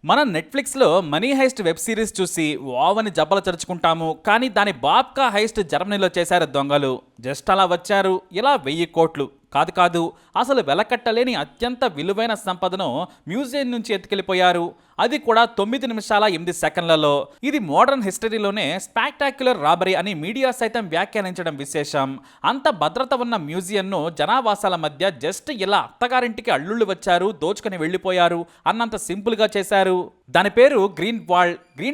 మన నెట్ఫ్లిక్స్లో money heist web series చూసి వావని జబ్బలు చరుచుకుంటాము. కానీ దాని బాబ్కా హైస్ట్ జర్మనీలో చేశారు దొంగలు. జస్ట్ అలా వచ్చారు, ఇలా 1000 కోట్లు కాదు కాదు, అసలు వెలకట్టలేని అత్యంత విలువైన సంపదను మ్యూజియం నుంచి ఎత్తుకెళ్లిపోయారు. అది కూడా 9 నిమిషాల 8 సెకండ్లలో. ఇది మోడర్న్ హిస్టరీలోనే స్పాక్టాక్యులర్ రాబరీ అని మీడియా సైతం వ్యాఖ్యానించడం విశేషం. అంత భద్రత ఉన్న మ్యూజియంను జనావాసాల మధ్య జస్ట్ ఇలా అత్తగారింటికి అల్లుళ్ళు వచ్చారు, దోచుకుని వెళ్ళిపోయారు అన్నంత సింపుల్ గా చేశారు. దాని పేరు గ్రీన్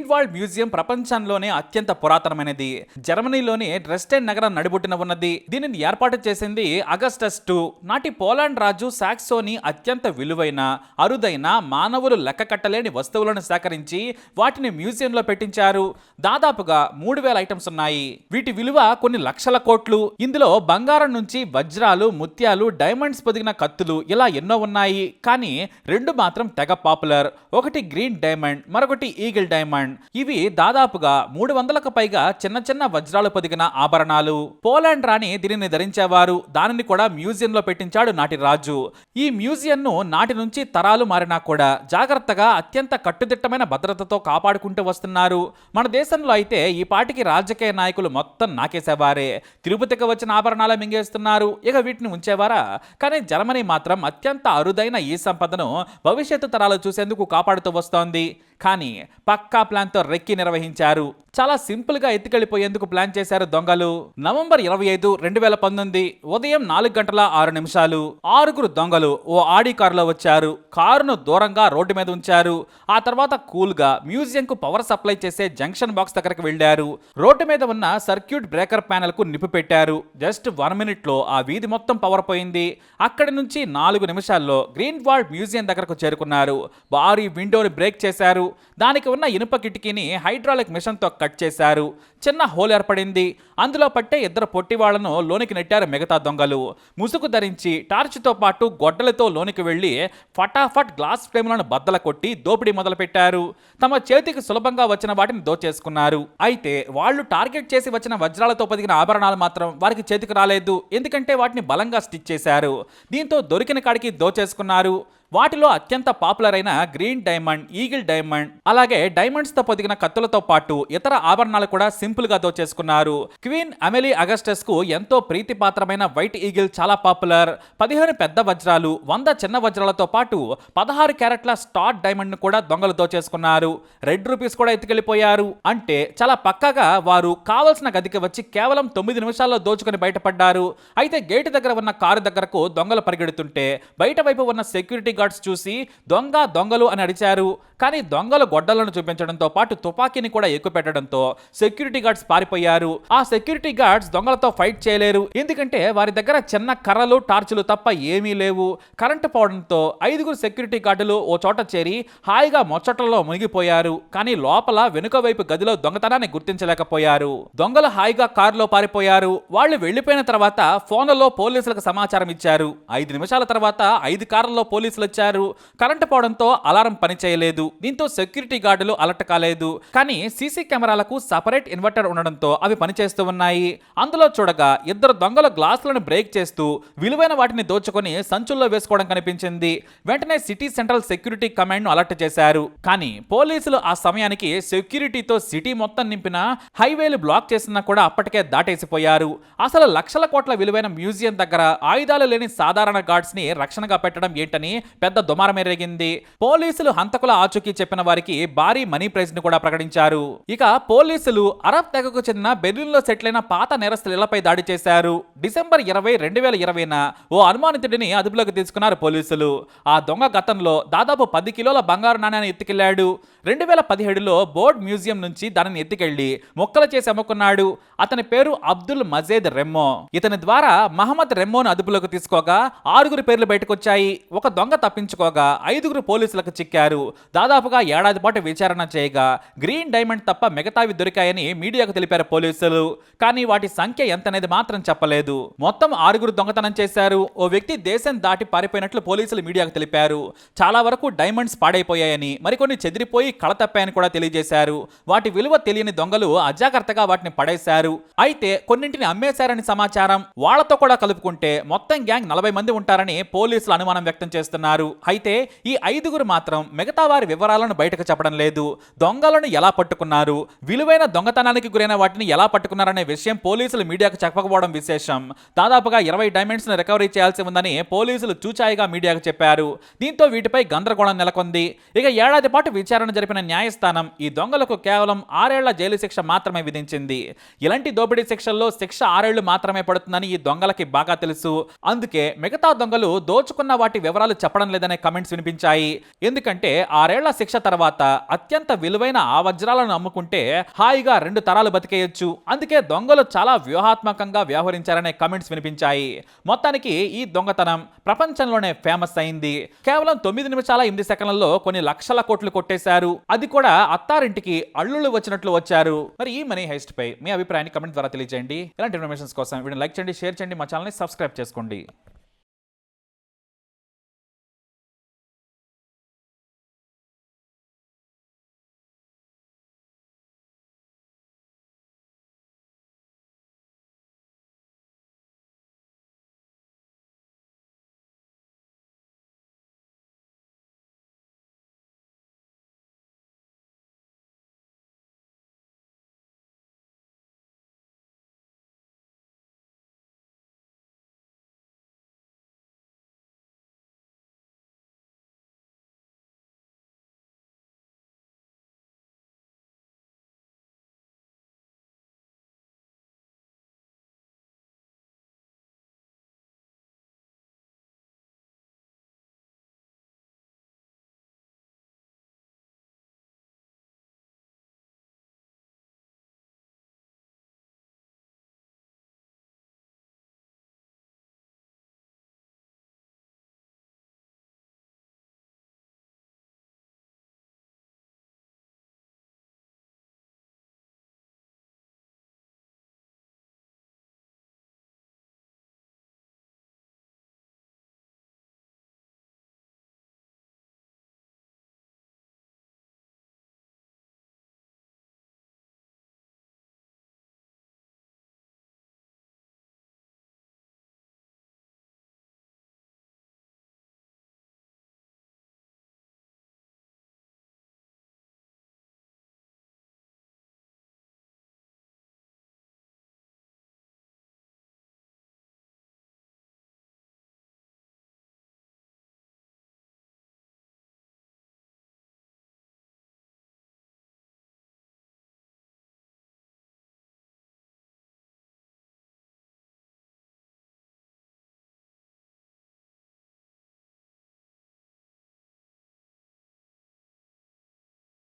వాల్డ్ మ్యూజియం. ప్రపంచంలోనే అత్యంత పురాతనమైనది. జర్మనీలోని డ్రెస్డెన్ నగరం నడిబొడ్డున ఉన్నది. దీనిని ఏర్పాటు చేసింది అగస్టస్ II. నాటి పోలాండ్ రాజు సాక్సోని అత్యంత విలువైన, అరుదైన, మానవులు లెక్క కట్టలేని వస్తువులను సేకరించి వాటిని మ్యూజియంలో పెట్టించారు. దాదాపుగా 3000 ఐటమ్స్ ఉన్నాయి. వీటి విలువ కొన్ని లక్షల కోట్లు. ఇందులో బంగారం నుంచి వజ్రాలు, ముత్యాలు, డైమండ్స్ పొదిగిన కత్తులు ఇలా ఎన్నో ఉన్నాయి. కానీ 2 మాత్రం తెగ పాపులర్. ఒకటి గ్రీన్ డైమండ్, మరొకటి ఈగిల్ డైమండ్. ఇవి దాదాపుగా 300కు పైగా చిన్న చిన్న వజ్రాలు పొదిగిన ఆభరణాలు. పోలాండ్ రాణి దీనిని ధరించేవారు. దానిని కూడా మ్యూజియంలో పెట్టించాడు నాటి రాజు. ఈ మ్యూజియంను నాటి నుంచి తరాలు మారినా కూడా జాగ్రత్తగా అత్యంత కట్టుదిట్టమైన భద్రతతో కాపాడుకుంటూ వస్తున్నారు. మన దేశంలో అయితే ఈ పాటికి రాజకీయ నాయకులు మొత్తం నాకేసేవారే. తిరుపతికి వచ్చిన ఆభరణాలు మింగేస్తున్నారు, ఇక వీటిని ఉంచేవారా? కానీ జర్మనీ మాత్రం అత్యంత అరుదైన ఈ సంపదను భవిష్యత్తు తరాలు చూసేందుకు కాపాడుతూ వస్తోంది. కానీ పక్కా ప్లాన్తో రెక్కి నిర్వహించారు. చాలా సింపుల్ గా ఎత్తుకెళ్లిపోయేందుకు ప్లాన్ చేశారు దొంగలు. నవంబర్ 25, 2019 ఉదయం 4:06 6గురు దొంగలు ఓ ఆడి కారులో వచ్చారు. కారును దూరంగా రోడ్డు మీద ఉంచారు. ఆ తర్వాత కూల్ గా మ్యూజియం కు పవర్ సప్లై చేసే జంక్షన్ బాక్స్ దగ్గరకు వెళ్లారు. రోడ్డు మీద ఉన్న సర్క్యూట్ బ్రేకర్ ప్యానెల్ కు నిప్పు పెట్టారు. జస్ట్ 1 మినిట్ లో ఆ వీధి మొత్తం పవర్ పోయింది. అక్కడి నుంచి 4 నిమిషాల్లో గ్రీన్ వాల్డ్ మ్యూజియం దగ్గరకు చేరుకున్నారు. భారీ విండోని బ్రేక్ చేశారు. దానికి ఉన్న ఇనుప కిటికీని హైడ్రాలిక్ మిషన్ తో కట్ చేశారు. చిన్న హోల్ ఏర్పడింది. అందులో పట్టే 2 పొట్టి వాళ్లను లోనికి నెట్టారు మిగతా దొంగలు. ముసుగు ధరించి టార్చ్తో పాటు గొడ్డలతో లోనికి వెళ్లి ఫటాఫట్ గ్లాస్ ఫ్రేమ్లను బద్దల కొట్టి దోపిడీ మొదలుపెట్టారు. తమ చేతికి సులభంగా వచ్చిన వాటిని దోచేసుకున్నారు. అయితే వాళ్ళు టార్గెట్ చేసి వచ్చిన వజ్రాలతో పొదిగిన ఆభరణాలు మాత్రం వారికి చేతికి రాలేదు. ఎందుకంటే వాటిని బలంగా స్టిచ్ చేశారు. దీంతో దొరికిన కాడికి దోచేసుకున్నారు. వాటిలో అత్యంత పాపులర్ అయిన గ్రీన్ డైమండ్, ఈగిల్ డైమండ్, అలాగే డైమండ్స్ తో పొదిగిన కత్తులతో పాటు ఇతర ఆభరణాలు కూడా సింపుల్ గా దోచేసుకున్నారు. క్వీన్ అమెలీ అగస్టస్ కు ఎంతో ప్రీతిపాత్రమైన వైట్ ఈగిల్ చాలా పాపులర్. 15 పెద్ద వజ్రాలు, 100 చిన్న వజ్రాలతో పాటు 16 క్యారెట్ల స్టార్ డైమండ్ ను కూడా దొంగలు దోచేసుకున్నారు. ₹2 కూడా ఎత్తుకెళ్లిపోయారు. అంటే చాలా పక్కాగా వారు కావలసిన గదికి వచ్చి కేవలం 9 నిమిషాల్లో దోచుకుని బయటపడ్డారు. అయితే గేటు దగ్గర ఉన్న కారు దగ్గరకు దొంగలు పరిగెడుతుంటే బయట వైపు ఉన్న సెక్యూరిటీ గార్డ్స్ చూసి దొంగలు అని అడిచారు. కానీ దొంగలు గొడ్డలను చూపించడంతో పాటు తుపాకీని కూడా ఎక్కుపెట్టడంతో సెక్యూరిటీ గార్డ్స్ పారిపోయారు. ఆ సెక్యూరిటీ గార్డ్స్ దొంగలతో ఫైట్ చేయలేరు. ఎందుకంటే వారి దగ్గర చిన్న కర్రలు, టార్చులు తప్ప ఏమీ లేవు. కరెంటు పోవడంతో 5గురు సెక్యూరిటీ గార్డులు ఓ చోట చేరి హాయిగా ముచ్చట్లలో మునిగిపోయారు. కానీ లోపల వెనుక వైపు గదిలో దొంగతనాన్ని గుర్తించలేకపోయారు. దొంగలు హాయిగా కారులో పారిపోయారు. వాళ్ళు వెళ్లిపోయిన తర్వాత ఫోన్లలో పోలీసులకు సమాచారం ఇచ్చారు. 5 నిమిషాల తర్వాత 5 కార్లలో పోలీసులు వచ్చారు. కరెంటు పోవడంతో అలారం పనిచేయలేదు. దీంతో సెక్యూరిటీ గార్డులు అలర్ట్ కాలేదు. కానీ సీసీ కెమెరాలకు సపరేట్ ఇన్వర్టర్ ఉండడంతో అవి పనిచేస్తూ ఉన్నాయి. అందులో చూడగా 2 దొంగలు గ్లాసులను బ్రేక్ చేస్తూ విలువైన వాటిని దోచుకొని సంచుల్లో వేసుకోవడం కనిపించింది. వెంటనే సిటీ సెంట్రల్ సెక్యూరిటీ కమాండ్ ను అలర్ట్ చేశారు. కానీ పోలీసులు ఆ సమయానికి సెక్యూరిటీతో సిటీ మొత్తం నింపిన హైవేలు బ్లాక్ చేసినా కూడా అప్పటికే దాటేసిపోయారు. అసలు లక్షల కోట్ల విలువైన మ్యూజియం దగ్గర ఆయుధాలు లేని సాధారణ గార్డ్స్ ని రక్షణగా పెట్టడం ఏంటని పెద్ద దుమారమేరేగింది. పోలీసులు హంతకుల ఆచూకీ చెప్పిన వారికి భారీ మనీ ప్రైజ్ ను కూడా ప్రకటించారు. ఇక పోలీసులు అరబ్ తెగకు చెందిన బెర్లిన్ లో సెటిల్ అయిన పాత నేరస్తుల ఇళ్లపై దాడి చేశారు. డిసెంబర్ 20, 2020 ఓ అనుమానితుడిని అదుపులోకి తీసుకున్నారు పోలీసులు. ఆ దొంగ గతంలో దాదాపు 10 కిలోల బంగారు నాణ్యాన్ని ఎత్తుకెళ్లాడు. 2017లో బోర్డ్ మ్యూజియం నుంచి దానిని ఎత్తుకెళ్లి మొక్కలు చేసి అమ్ముకున్నాడు. అతని పేరు అబ్దుల్ మజీద్ రెమ్మో. ఇతని ద్వారా మహమ్మద్ రెమ్మోను అదుపులోకి తీసుకోగా 6గురు పేర్లు బయటకొచ్చాయి. ఒక దొంగ తప్పించుకోగా 5గురు పోలీసులకు చిక్కారు. దాదాపుగా ఏడాది పాటు విచారణ చేయగా గ్రీన్ డైమండ్ తప్ప మిగతావి దొరికాయని మీడియాకు తెలిపారు పోలీసులు. కానీ వాటి సంఖ్య ఎంతనేది మాత్రం చెప్పలేదు. మొత్తం 6గురు దొంగతనం చేశారు. ఓ వ్యక్తి దేశం దాటి పారిపోయినట్లు పోలీసులు మీడియాకు తెలిపారు. చాలా వరకు డైమండ్స్ పాడైపోయాయని, మరికొన్ని చెదిరిపోయి కళ తప్పాయని కూడా తెలియజేశారు. వాటి విలువ తెలియని దొంగలు అజాగ్రత్తగా వాటిని పడేశారు. అయితే కొన్నింటిని అమ్మేశారని సమాచారం. వాళ్లతో కూడా కలుపుకుంటే మొత్తం గ్యాంగ్ 40 మంది ఉంటారని పోలీసులు అనుమానం వ్యక్తం చేస్తున్నారు. చెప్తున్నారు. అయితే ఈ 5గురు మాత్రం మిగతా వారి వివరాలను బయటకు చెప్పడం లేదు. దొంగలను ఎలా పట్టుకున్నారు, విలువైన దొంగతనానికి గురైన వాటిని ఎలా పట్టుకున్నారనే విషయం పోలీసులు మీడియాకు చెప్పకపోవడం విశేషం. దాదాపుగా 20 డైమండ్స్ ను రికవరీ చేయాల్సి ఉందని పోలీసులు చూచాయిగా మీడియాకు చెప్పారు. దీంతో వీటిపై గందరగోళం నెలకొంది. ఇక ఏడాది పాటు విచారణ జరిపిన న్యాయస్థానం ఈ దొంగలకు కేవలం 6 ఏళ్ల జైలు శిక్ష మాత్రమే విధించింది. ఇలాంటి దోపిడీ శిక్షల్లో శిక్ష 6 ఏళ్లు మాత్రమే పడుతుందని ఈ దొంగలకి బాగా తెలుసు. అందుకే మిగతా దొంగలు దోచుకున్న వాటి వివరాలు చెప్పడం లేదనే కమెంట్స్ వినిపించాయి. ఎందుకంటే 6 ఏళ్ల శిక్ష తర్వాత అత్యంత విలువైన ఆ వజ్రాలను అమ్ముకుంటే హాయిగా 2 తరాలు బతికేయొచ్చు. అందుకే దొంగలు చాలా వ్యూహాత్మకంగా వ్యవహరించారనే కమెంట్స్ వినిపించాయి. మొత్తానికి ఈ దొంగతనం ప్రపంచంలోనే ఫేమస్ అయింది. కేవలం 9 నిమిషాల 8 సెకండ్లలో కొన్ని లక్షల కోట్లు కొట్టేశారు. అది కూడా అత్తారింటికి అల్లుళ్ళు వచ్చినట్లు వచ్చారు. మరి ఈ మనీ హైస్ట్ పై మీ అభిప్రాయాన్ని కమెంట్ ద్వారా తెలియజేయండి. ఇలాంటి ఇన్ఫర్మేషన్స్ కోసం వీడియోని లైక్ చేయండి, షేర్ చేయండి, మా ఛానల్ని సబ్స్క్రైబ్ చేసుకోండి.